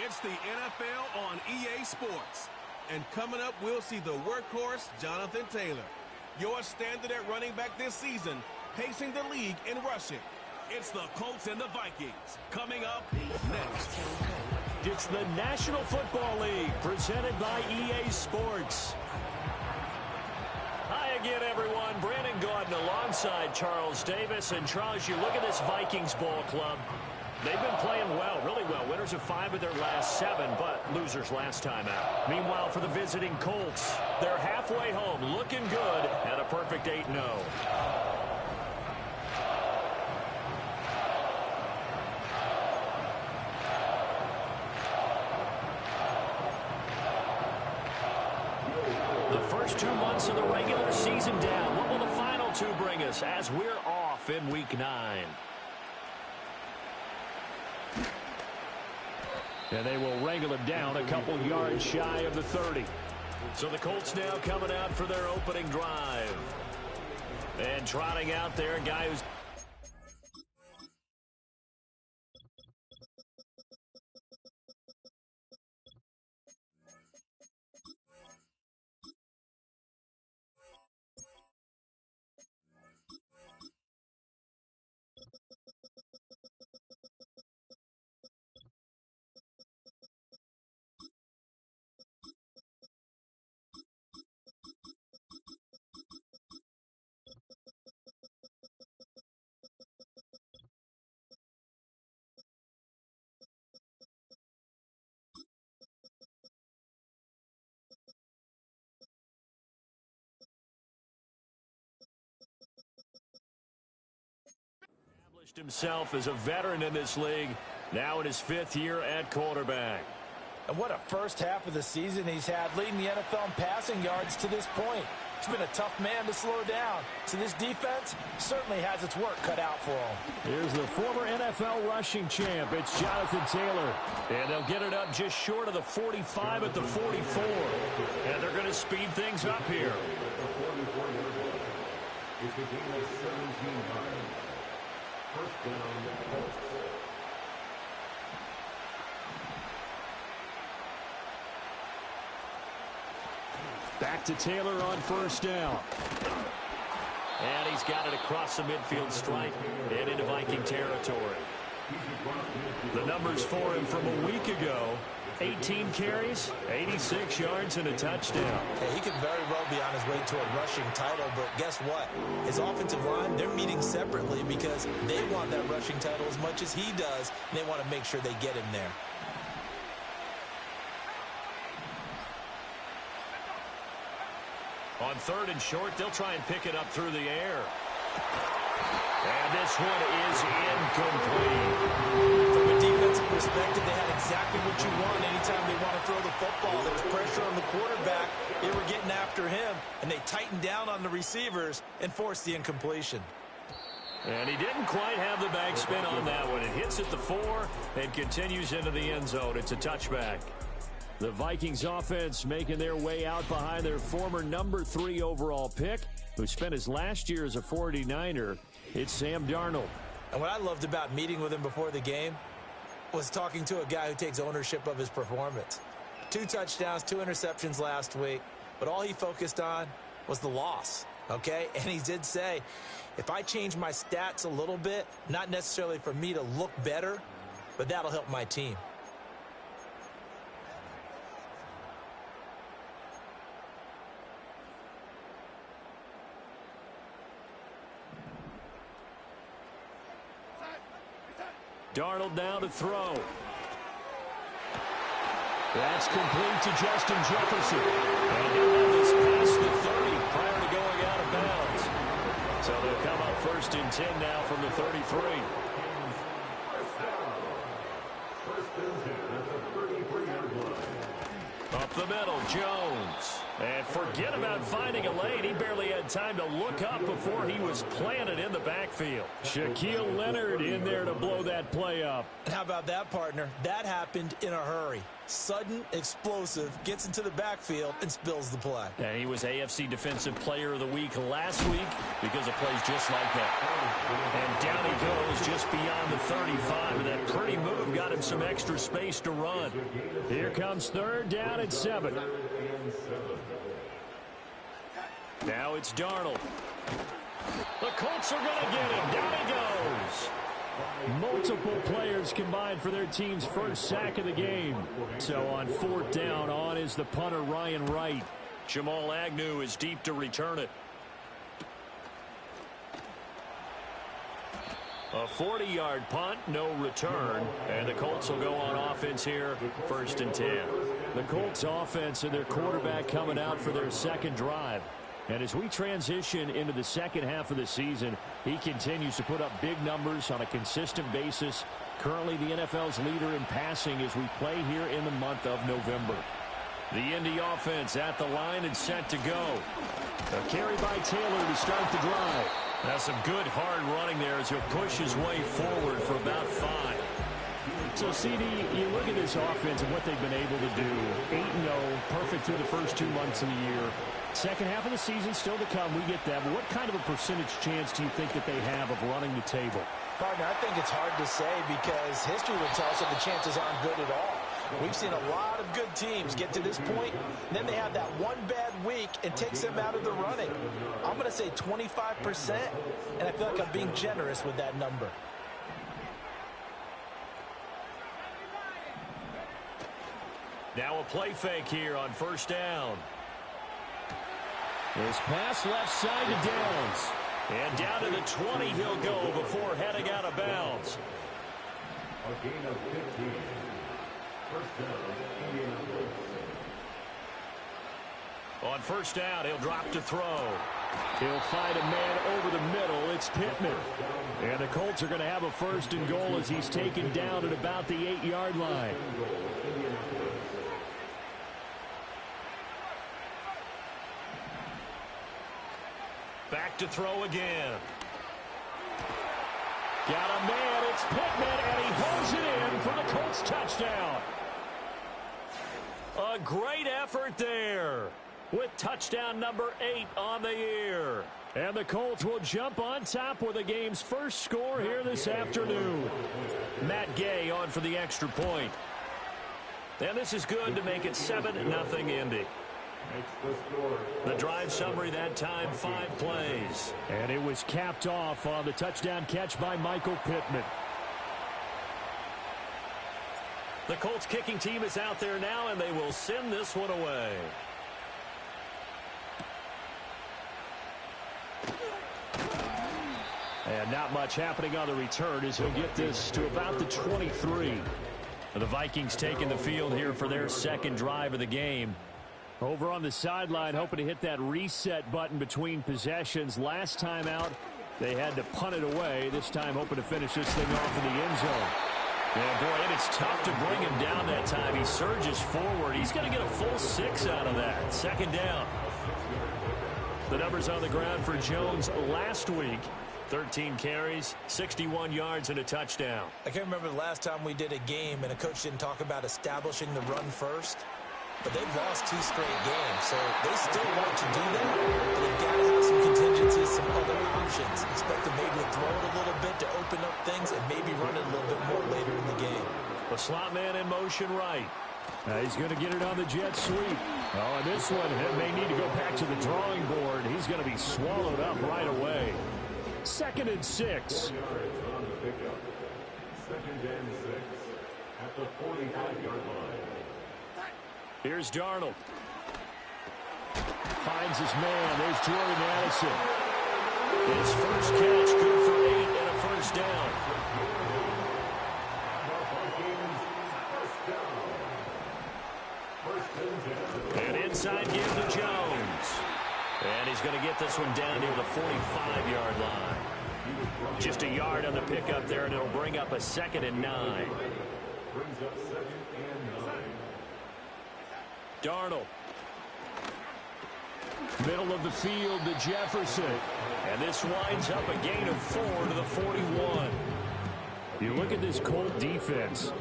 It's the NFL on EA Sports. And coming up, we'll see the workhorse, Jonathan Taylor. Your standard at running back this season, pacing the league in rushing. It's the Colts and the Vikings. Coming up next. It's the National Football League, presented by EA Sports. Hi again, everyone. Brandon Gaudin alongside Charles Davis. And Charles, you look at this Vikings ball club. They've been playing well, really well. Winners of 5 of their last 7, but losers last time out. Meanwhile, for the visiting Colts, they're halfway home, looking good, and a perfect 8-0. The first 2 months of the regular season down. What will the final 2 bring us as we're off in Week 9? And they will wrangle him down a couple yards shy of the 30. So the Colts now coming out for their opening drive. And trotting out there, a guy who's... himself as a veteran in this league, now in his 5th year at quarterback. And what a first half of the season he's had, leading the NFL in passing yards to this point. He's been a tough man to slow down, so this defense certainly has its work cut out for him. Here's the former NFL rushing champ. It's Jonathan Taylor. And they'll get it up just short of the 45 at the 44. And they're going to speed things up here. Back to Taylor on first down. And he's got it across the midfield stripe and into Viking territory. The numbers for him from a week ago: 18 carries, 86 yards, and a touchdown. Hey, he could very well be on his way to a rushing title, but guess what? His offensive line, they're meeting separately because they want that rushing title as much as he does, and they want to make sure they get him there. On 3rd and short, they'll try and pick it up through the air. And this one is incomplete. From a defensive perspective, they had exactly what you want anytime they want to throw the football. There was pressure on the quarterback. They were getting after him, and they tightened down on the receivers and forced the incompletion. And he didn't quite have the backspin on that one. It hits at the 4 and continues into the end zone. It's a touchback. The Vikings offense making their way out behind their former number 3 overall pick, who spent his last year as a 49er. It's Sam Darnold. And what I loved about meeting with him before the game was talking to a guy who takes ownership of his performance. 2 touchdowns, 2 interceptions last week, but all he focused on was the loss, okay? And he did say, if I change my stats a little bit, not necessarily for me to look better, but that'll help my team. Darnold now to throw. That's complete to Justin Jefferson. And he'll have this past the 30 prior to going out of bounds. So they'll come up 1st and 10 now from the 33. Up the middle, Jones. And forget about finding a lane. He barely had time to look up before he was planted in the backfield. Shaquille Leonard in there to blow that play up. And how about that, partner? That happened in a hurry. Sudden, explosive, gets into the backfield and spills the play. And he was AFC Defensive Player of the Week last week because of plays just like that. And down he goes just beyond the 35, and that pretty move got him some extra space to run. Here comes third down and 7. Now it's Darnold. The Colts are going to get him. Down he goes. Multiple players combined for their team's first sack of the game. So on fourth down, on is the punter Ryan Wright. Jamal Agnew is deep to return it. A 40-yard punt, no return, and the Colts will go on offense here, 1st and 10. The Colts offense and their quarterback coming out for their second drive. And as we transition into the second half of the season, he continues to put up big numbers on a consistent basis. Currently the NFL's leader in passing as we play here in the month of November. The Indy offense at the line and set to go. A carry by Taylor to start the drive. That's some good hard running there as he'll push his way forward for about 5. So, CD, you look at this offense and what they've been able to do. 8-0, perfect through the first 2 months of the year. Second half of the season still to come. We get that. But what kind of a percentage chance do you think that they have of running the table? Partner, I think it's hard to say because history would tell us that the chances aren't good at all. We've seen a lot of good teams get to this point, and then they have that one bad week and takes them out of the running. I'm going to say 25%, and I feel like I'm being generous with that number. Now a play fake here on first down. This pass left side to Downs. And down to the 20 he'll go before heading out of bounds. A gain of 15. First down, Indianapolis. On first down, he'll drop to throw. He'll find a man over the middle. It's Pittman. And the Colts are going to have a 1st and goal as he's taken down at about the 8-yard line. Back to throw again. Got a man. It's Pittman, and he holds it in for the Colts touchdown. A great effort there with touchdown number 8 on the year. And the Colts will jump on top with the game's first score here this afternoon. Matt Gay on for the extra point. And this is good to make it 7-0 Indy. The drive summary that time, 5 plays. And it was capped off on the touchdown catch by Michael Pittman. The Colts kicking team is out there now, and they will send this one away. And not much happening on the return as he'll get this to about the 23. The Vikings taking the field here for their second drive of the game. Over on the sideline, hoping to hit that reset button between possessions. Last time out, they had to punt it away. This time, hoping to finish this thing off in the end zone. Yeah, boy, and it's tough to bring him down that time. He surges forward. He's going to get a full 6 out of that. Second down. The numbers on the ground for Jones last week. 13 carries, 61 yards, and a touchdown. I can't remember the last time we did a game and a coach didn't talk about establishing the run first. But they've lost 2 straight games, so they still want to do that. But they've got to have some contingencies, some other options. Expect them maybe to throw it a little bit to open up things and maybe run it a little bit more later in the game. The slot man in motion right. He's going to get it on the jet sweep. Oh, and this one may need to go back to the drawing board. He's going to be swallowed up right away. 2nd and 6. Second and 6 at the 45-yard line. Here's Darnold. Finds his man. There's Jordan Addison. His first catch, good for 8 and a first down. And inside give to Jones. And he's going to get this one down near the 45-yard line. Just a yard on the pickup there, and it'll bring up a 2nd and 9. Brings up 2nd and 9. Darnold. Middle of the field to Jefferson. And this winds up a gain of 4 to the 41. You look at this Colt defense.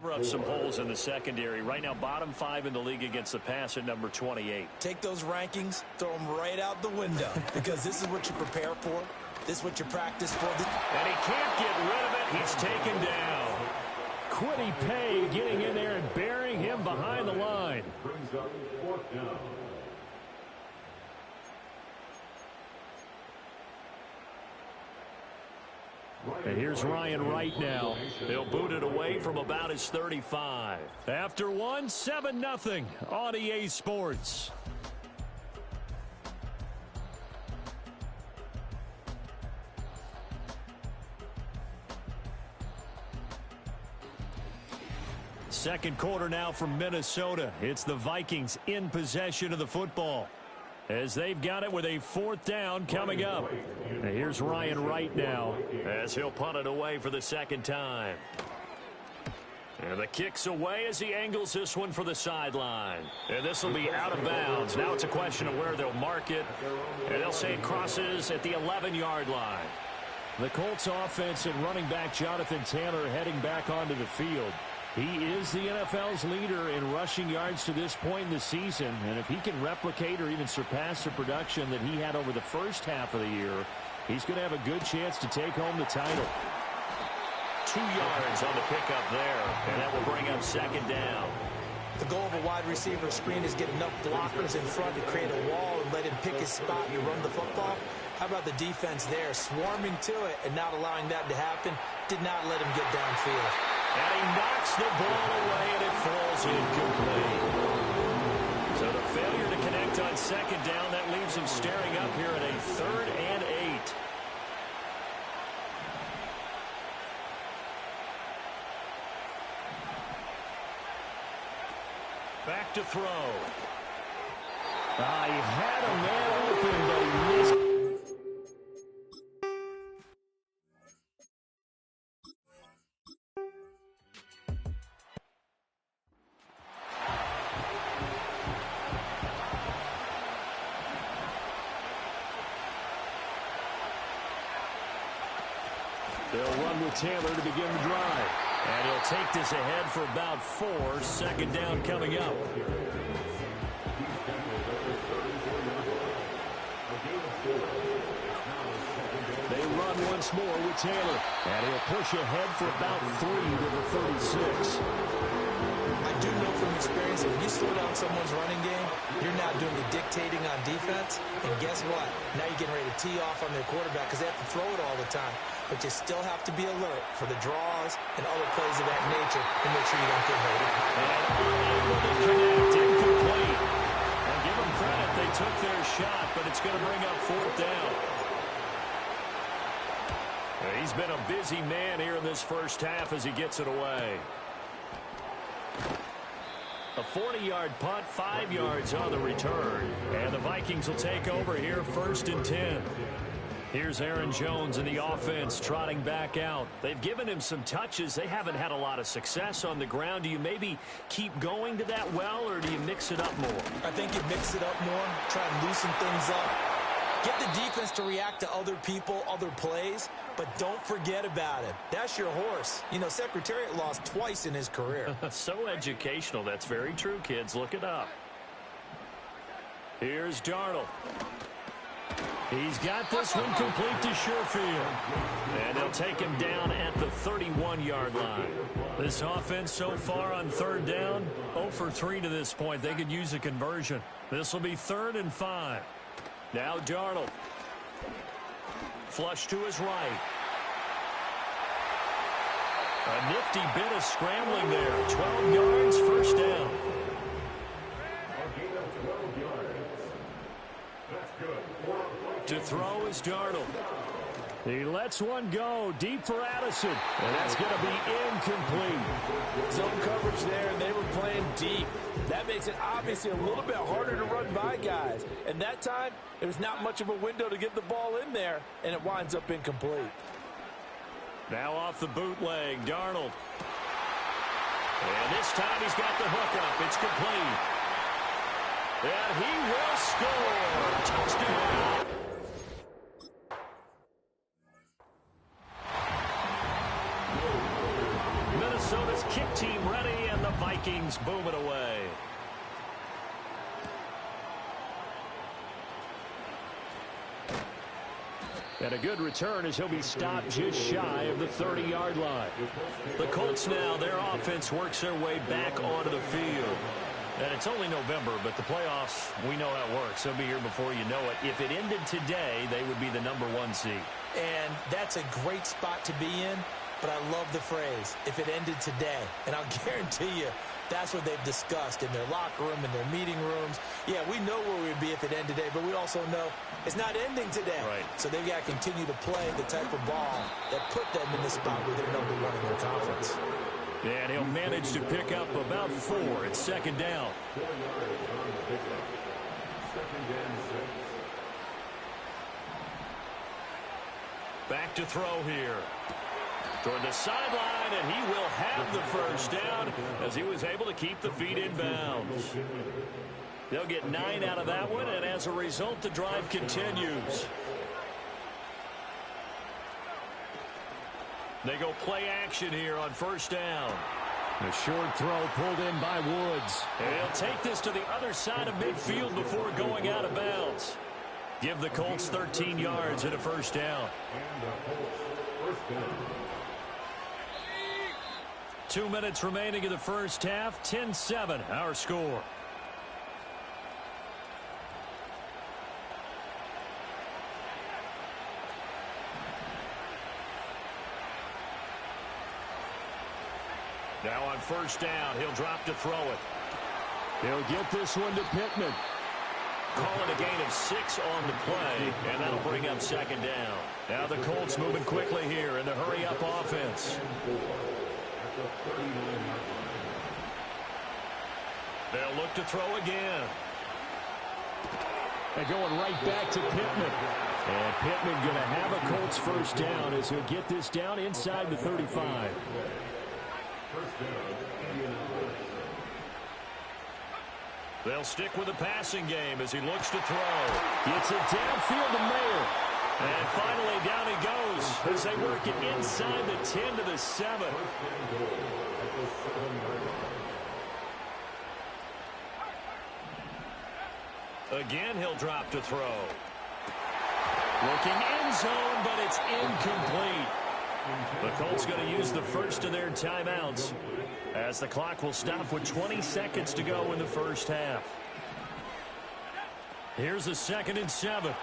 Cover up some holes in the secondary. Right now, bottom 5 in the league against the pass at number 28. Take those rankings, throw them right out the window, because this is what you prepare for. This is what you practice for. And he can't get rid of it. He's taken down. Quiddy Pay getting in there and burying him behind the line. Brings up 4th down. And here's Ryan Wright now. He'll boot it away from about his 35. After one, 7-0 on EA Sports. Second quarter now from Minnesota. It's the Vikings in possession of the football, as they've got it with a 4th down coming up. And here's Ryan Wright now, as he'll punt it away for the 2nd time. And the kick's away as he angles this one for the sideline. And this will be out of bounds. Now it's a question of where they'll mark it. And they'll say it crosses at the 11-yard line. The Colts offense and running back Jonathan Taylor heading back onto the field. He is the NFL's leader in rushing yards to this point in the season, and if he can replicate or even surpass the production that he had over the first half of the year, he's going to have a good chance to take home the title. 2 yards on the pickup there, and that will bring up 2nd down. The goal of a wide receiver screen is get enough blockers in front to create a wall and let him pick his spot and run the football. How about the defense there, swarming to it and not allowing that to happen? Did not let him get downfield. And he knocks the ball away, and it falls incomplete. So the failure to connect on 2nd down, that leaves him staring up here at a 3rd and 8. Back to throw. He had a man open, but he missed. They'll run with Taylor to begin the drive. And he'll take this ahead for about 4. 2nd down coming up. They run once more with Taylor. And he'll push ahead for about 3 to the 36. I do know from experience that when you slow down someone's running game, you're not doing the dictating on defense. And guess what? Now you're getting ready to tee off on their quarterback because they have to throw it all the time. But you still have to be alert for the draws and other plays of that nature to make sure you don't get hurt. And unable to connect, incomplete. And give them credit, they took their shot, but it's going to bring up 4th down. He's been a busy man here in this first half as he gets it away. A 40-yard punt, 5 yards on the return. And the Vikings will take over here 1st and 10. Here's Aaron Jones in the offense trotting back out. They've given him some touches. They haven't had a lot of success on the ground. Do you maybe keep going to that well, or do you mix it up more? I think you mix it up more, try and loosen things up. Get the defense to react to other people, other plays, but don't forget about it. That's your horse. You know, Secretariat lost twice in his career. So educational. That's very true, kids. Look it up. Here's Darnold. He's got this one complete to Sherfield. And they'll take him down at the 31-yard line. This offense so far on 3rd down, 0 for 3 to this point. They could use a conversion. This will be 3rd and 5. Now Darnold. Flush to his right. A nifty bit of scrambling there. 12 yards, 1st down. To throw is Darnold. He lets one go deep for Addison. And that's going to be incomplete. Zone coverage there, and they were playing deep. That makes it obviously a little bit harder to run by guys. And that time, there's not much of a window to get the ball in there, and it winds up incomplete. Now off the bootleg, Darnold. And this time he's got the hook up. It's complete. And he will score. Touchdown. Minnesota's kick team Vikings boom it away. And a good return as he'll be stopped just shy of the 30-yard line. The Colts now, their offense works their way back onto the field. And it's only November, but the playoffs, we know how it works. They'll be here before you know it. If it ended today, they would be the #1 seed. And that's a great spot to be in, but I love the phrase, if it ended today. And I'll guarantee you, that's what they've discussed in their locker room, in their meeting rooms. Yeah, we know where we'd be if it ended today, but we also know it's not ending today. Right. So they've got to continue to play the type of ball that put them in the spot where they're #1 in their conference. And he'll manage to pick up about 4 at second down. 4 yards on the pickup. Second and 6. Back to throw here. Toward the sideline, and he will have the first down as he was able to keep the feet in bounds. They'll get 9 out of that one, and as a result, the drive continues. They go play action here on first down. A short throw pulled in by Woods. And he'll take this to the other side of midfield before going out of bounds. Give the Colts 13 yards and a first down. And the Colts first down. 2 minutes remaining in the first half. 10-7 our score. Now on first down, he'll drop to throw it. He'll get this one to Pittman. Calling a gain of 6 on the play, and that'll bring up second down. Now the Colts moving quickly here in the hurry-up offense. They'll look to throw again. And going right back to Pittman. And Pittman going to have a Colts first down as he'll get this down inside the 35. They'll stick with the passing game as he looks to throw. Gets it downfield to Mayer. And finally down he goes as they work it inside the 10 to the 7. Again, he'll drop to throw. Looking end zone, but it's incomplete. The Colts going to use the first of their timeouts as the clock will stop with 20 seconds to go in the first half. Here's a 2nd and 7.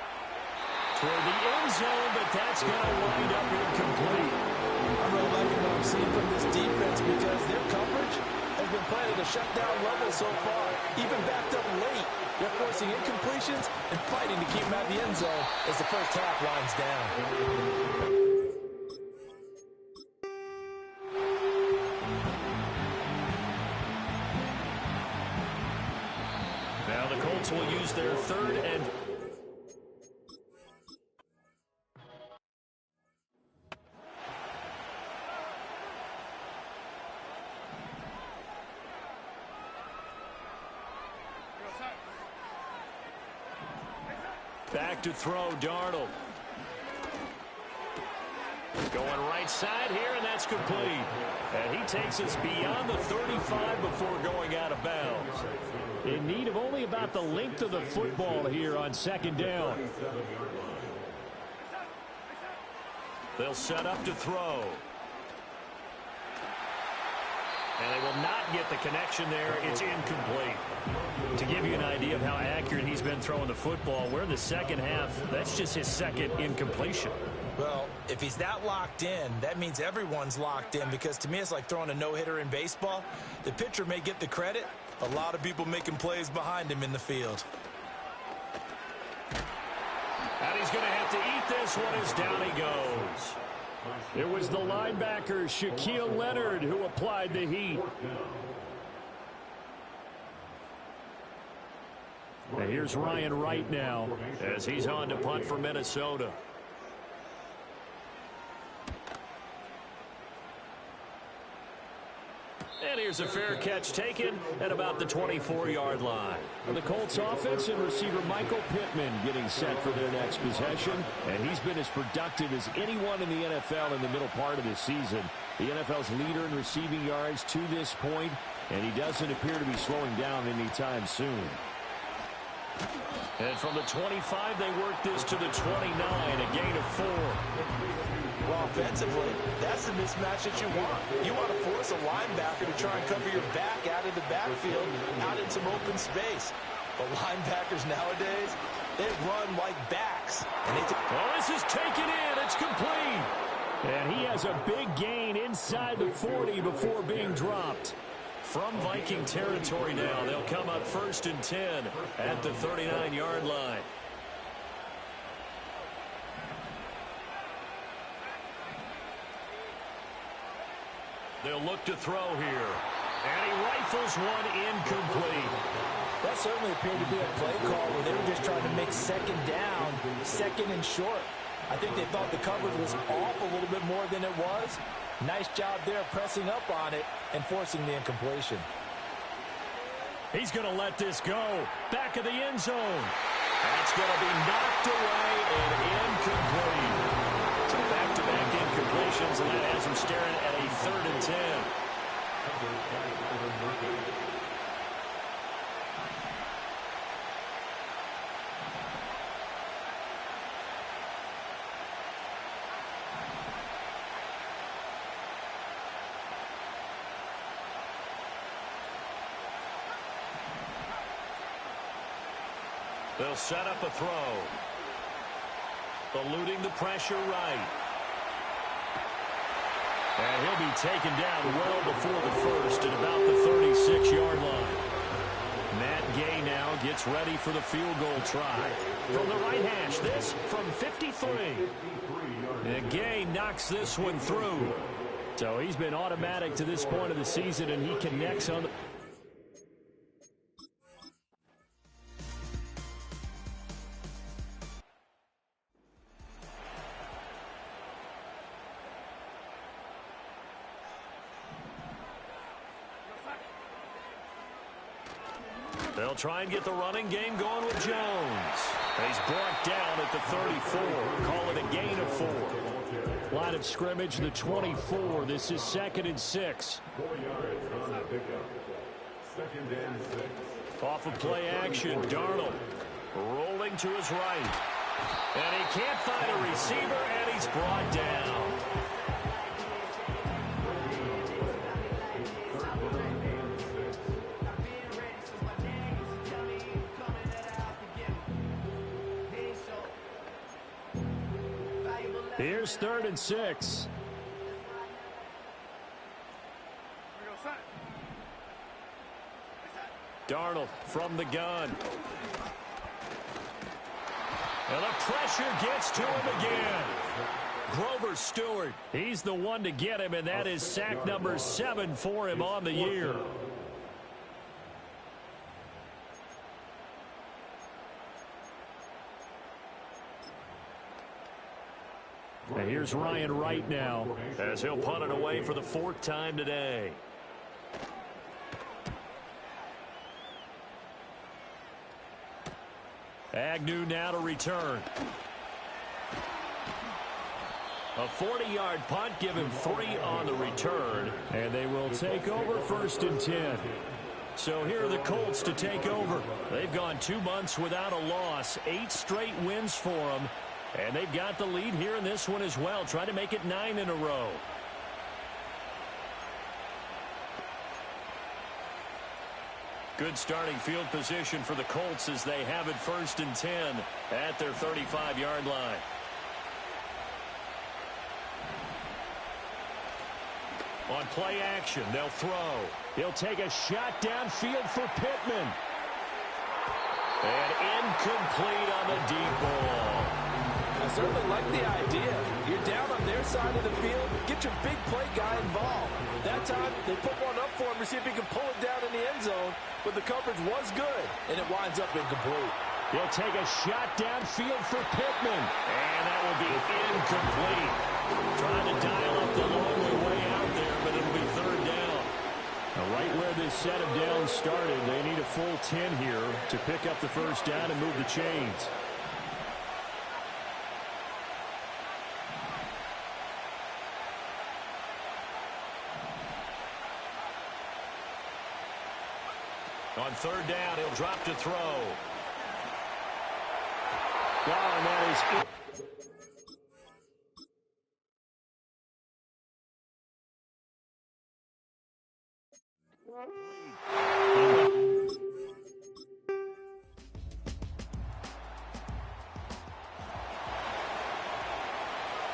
Toward the end zone, but that's going to wind up incomplete. I'm really liking what I'm seeing from this defense because their coverage has been playing at a shutdown level so far. Even backed up late, they're forcing incompletions and fighting to keep them out of the end zone as the first half winds down. Now the Colts will use their 3rd and... Back to throw, Darnold. Going right side here, and that's complete. And he takes us beyond the 35 before going out of bounds. In need of only about the length of the football here on second down. They'll set up to throw. And they will not get the connection there. It's incomplete. To give you an idea of how accurate he's been throwing the football, we're in the second half. That's just his 2nd incompletion. Well, if he's that locked in, that means everyone's locked in because to me it's like throwing a no-hitter in baseball. The pitcher may get the credit. A lot of people making plays behind him in the field. And he's going to have to eat this one as down he goes. It was the linebacker, Shaquille Leonard, who applied the heat. And here's Ryan Wright now as he's on to punt for Minnesota. And here's a fair catch taken at about the 24-yard line. The Colts offense and receiver Michael Pittman getting set for their next possession. And he's been as productive as anyone in the NFL in the middle part of this season. The NFL's leader in receiving yards to this point. And he doesn't appear to be slowing down anytime soon. And from the 25, they work this to the 29, a gain of 4. Well, offensively, that's the mismatch that you want. You want to force a linebacker to try and cover your back out of the backfield, out in some open space. But linebackers nowadays, they run like backs. And this is taken in. It's complete. And he has a big gain inside the 40 before being dropped. From Viking territory now, they'll come up 1st and 10 at the 39-yard line. They'll look to throw here. And he rifles one incomplete. That certainly appeared to be a play call where they were just trying to make second down, second and short. I think they thought the coverage was off a little bit more than it was. Nice job there pressing up on it and forcing the incompletion. He's going to let this go. Back of the end zone. That's going to be knocked away and incomplete. So back-to-back incompletions, and that has him staring at a 3rd and 10. They'll set up a throw. Eluding the pressure right. And he'll be taken down well before the first at about the 36-yard line. Matt Gay now gets ready for the field goal try. From the right hash, this from 53. And Gay knocks this one through. So he's been automatic to this point of the season, and he connects on the... They'll try and get the running game going with Jones. He's brought down at the 34. Call it a gain of 4. Line of scrimmage, the 24. This is 2nd and 6. 4 yards on the pickup. 2nd and 6. Off of play action, Darnold rolling to his right. And he can't find a receiver, and he's brought down. Here's 3rd and 6. Darnold from the gun. And the pressure gets to him again. Grover Stewart, he's the one to get him, and that is sack number 7 for him on the year. And here's Ryan Wright now, as he'll punt it away for the 4th time today. Agnew now to return. A 40-yard punt, give him 3 on the return. And they will take over 1st and 10. So here are the Colts to take over. They've gone 2 months without a loss, 8 straight wins for them. And they've got the lead here in this one as well, trying to make it 9 in a row. Good starting field position for the Colts as they have it 1st and 10 at their 35-yard line. On play action, they'll throw. He'll take a shot downfield for Pittman. And incomplete on the deep ball. I certainly like the idea. You're down on their side of the field. Get your big play guy involved. That time, they put one up for him to see if he can pull it down in the end zone. But the coverage was good, and it winds up incomplete. He'll take a shot downfield for Pittman. And that will be incomplete. Trying to dial up the long way out there, but it'll be 3rd down. Now, right where this set of downs started, they need a full 10 here to pick up the 1st down and move the chains. On third down, he'll drop to throw. Wow, and that is it.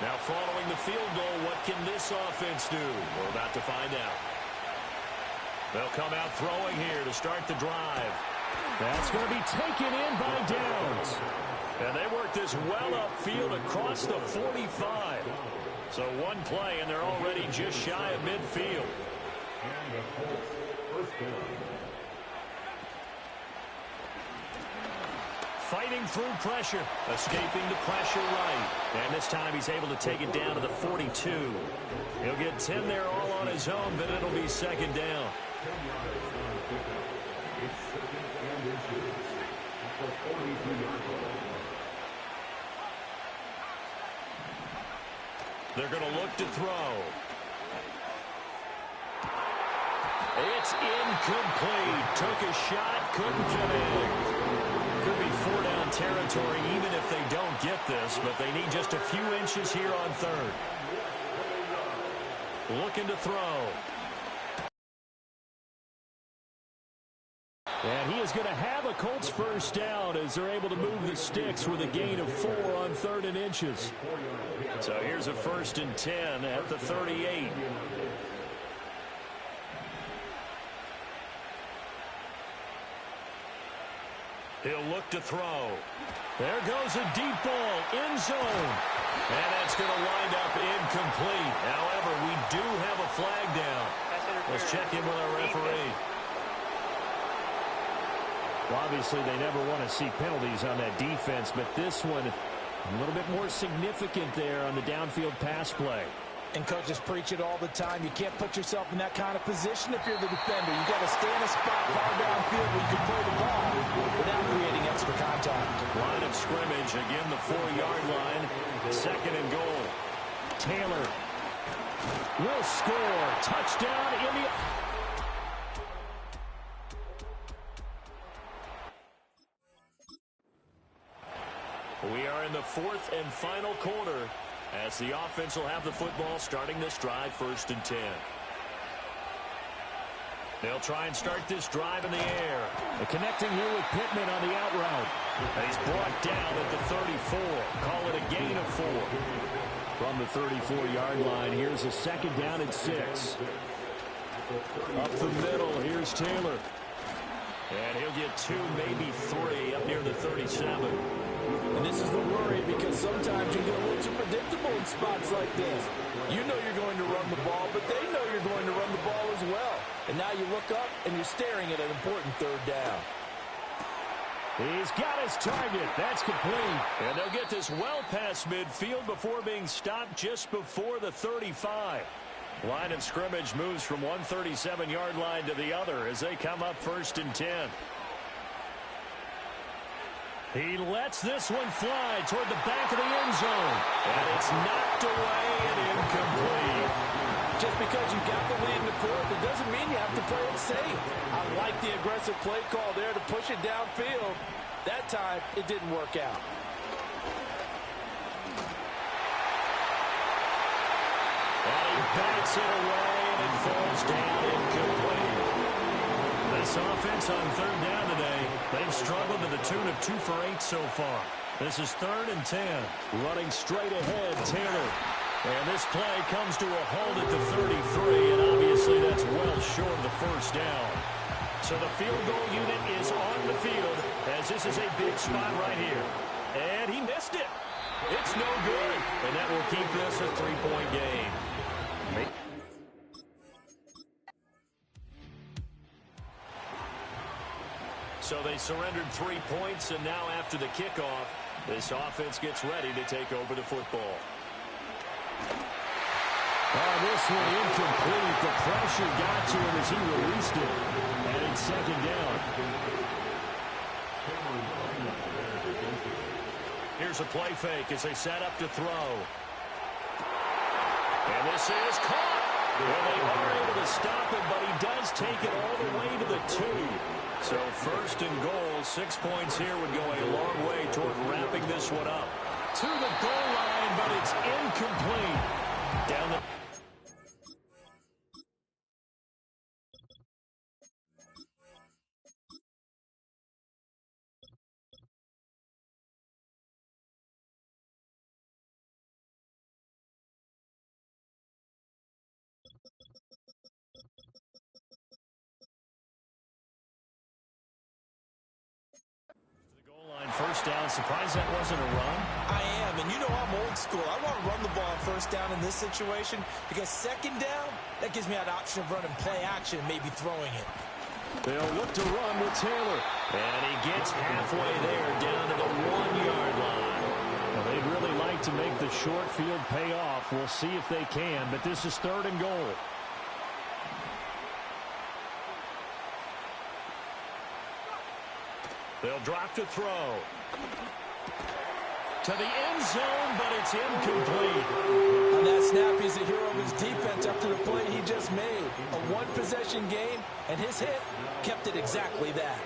Now following the field goal, what can this offense do? We're about to find out. They'll come out throwing here to start the drive. That's going to be taken in by Downs. And they work this well upfield across the 45. So one play, and they're already just shy of midfield. And the Colts first down. Fighting through pressure, escaping the pressure right. And this time he's able to take it down to the 42. He'll get 10 there all on his own, but it'll be second down. 10 yards on the pickup. It's second and inches. The 42-yard line. They're going to look to throw. It's incomplete. Took a shot, couldn't connect. Could be 4-down territory even if they don't get this, but they need just a few inches here on third. Looking to throw. And he is going to have a Colts first down as they're able to move the sticks with a gain of 4 on 3rd and inches. So here's a 1st and 10 at the 38. He'll look to throw. There goes a deep ball, end zone. And that's going to wind up incomplete. However, we do have a flag down. Let's check in with our referee. Well, obviously, they never want to see penalties on that defense, but this one a little bit more significant there on the downfield pass play. And coaches preach it all the time. You can't put yourself in that kind of position if you're the defender. You got to stay in a spot far downfield where you can play the ball without creating extra contact. Line of scrimmage, again the 4-yard line. 2nd and goal. Taylor will score. Touchdown, India. We are in the 4th and final quarter as the offense will have the football starting this drive 1st and 10. They'll try and start this drive in the air. And connecting here with Pittman on the out route. And he's brought down at the 34. Call it a gain of 4. From the 34-yard line, here's a 2nd down and 6. Up the middle, here's Taylor. And he'll get 2, maybe 3 up near the 37. And this is the worry because sometimes you get a little too predictable in spots like this. You know you're going to run the ball, but they know you're going to run the ball as well. And now you look up and you're staring at an important 3rd down. He's got his target. That's complete. And they'll get this well past midfield before being stopped just before the 35. Line of scrimmage moves from one 37-yard line to the other as they come up 1st and 10. He lets this one fly toward the back of the end zone. And it's knocked away and incomplete. Just because you got the lead in the court, that doesn't mean you have to play it safe. I like the aggressive play call there to push it downfield. That time, it didn't work out. And he bats it away, and it falls down incomplete. This offense on 3rd down today, they've struggled to the tune of 2 for 8 so far. This is 3rd and 10. Running straight ahead, Taylor. And this play comes to a halt at the 33, and obviously that's well short of the 1st down. So the field goal unit is on the field as this is a big spot right here. And he missed it. It's no good. And that will keep this a 3-point game. So they surrendered 3 points, and now after the kickoff, this offense gets ready to take over the football. This one incomplete. The pressure got to him as he released it. And it's 2nd down. Here's a play fake as they set up to throw. And this is caught. Well, they are able to stop him, but he does take it all the way to the 2. So first and goal, 6 points here would go a long way toward wrapping this one up. To the goal line, but it's incomplete. Down the... First down. Surprised that wasn't a run. I am, and you know I'm old school. I want to run the ball on first down in this situation because second down, that gives me an option of running play action and maybe throwing it. They'll look to run with Taylor. And he gets halfway there down to the 1-yard line. Well, they'd really like to make the short field pay off. We'll see if they can, but this is third and goal. They'll drop to throw. To the end zone, but it's incomplete. On that snap, he's a hero of his defense after the play he just made. A one-possession game, and his hit kept it exactly that.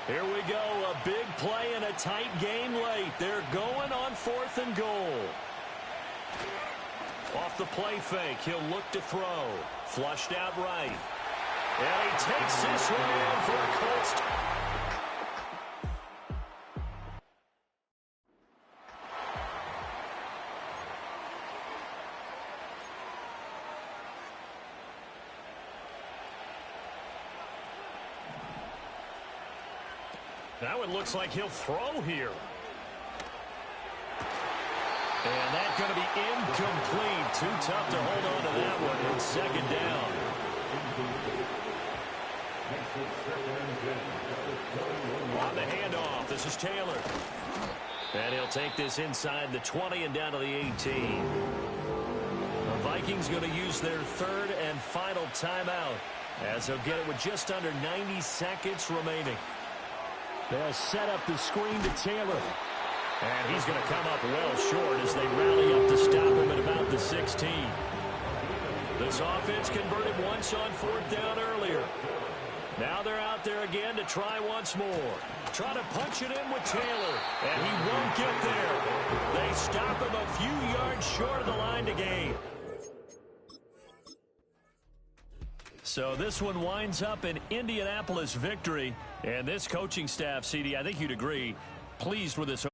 Here we go, a big play and a tight game late. They're going on 4th and goal. Off the play fake, he'll look to throw. Flushed out right. And he takes this one in for a Colts. Now it looks like he'll throw here. And that's going to be incomplete. Too tough to hold on to that one. It's second down. On the handoff, this is Taylor. And he'll take this inside the 20 and down to the 18. The Vikings going to use their third and final timeout as they'll get it with just under 90 seconds remaining. They'll set up the screen to Taylor. And he's going to come up well short as they rally up to stop him at about the 16. This offense converted once on 4th down earlier. Now they're out there again to try once more. Try to punch it in with Taylor, and he won't get there. They stop him a few yards short of the line to gain. So this one winds up an Indianapolis victory. And this coaching staff, CD, I think you'd agree, pleased with this.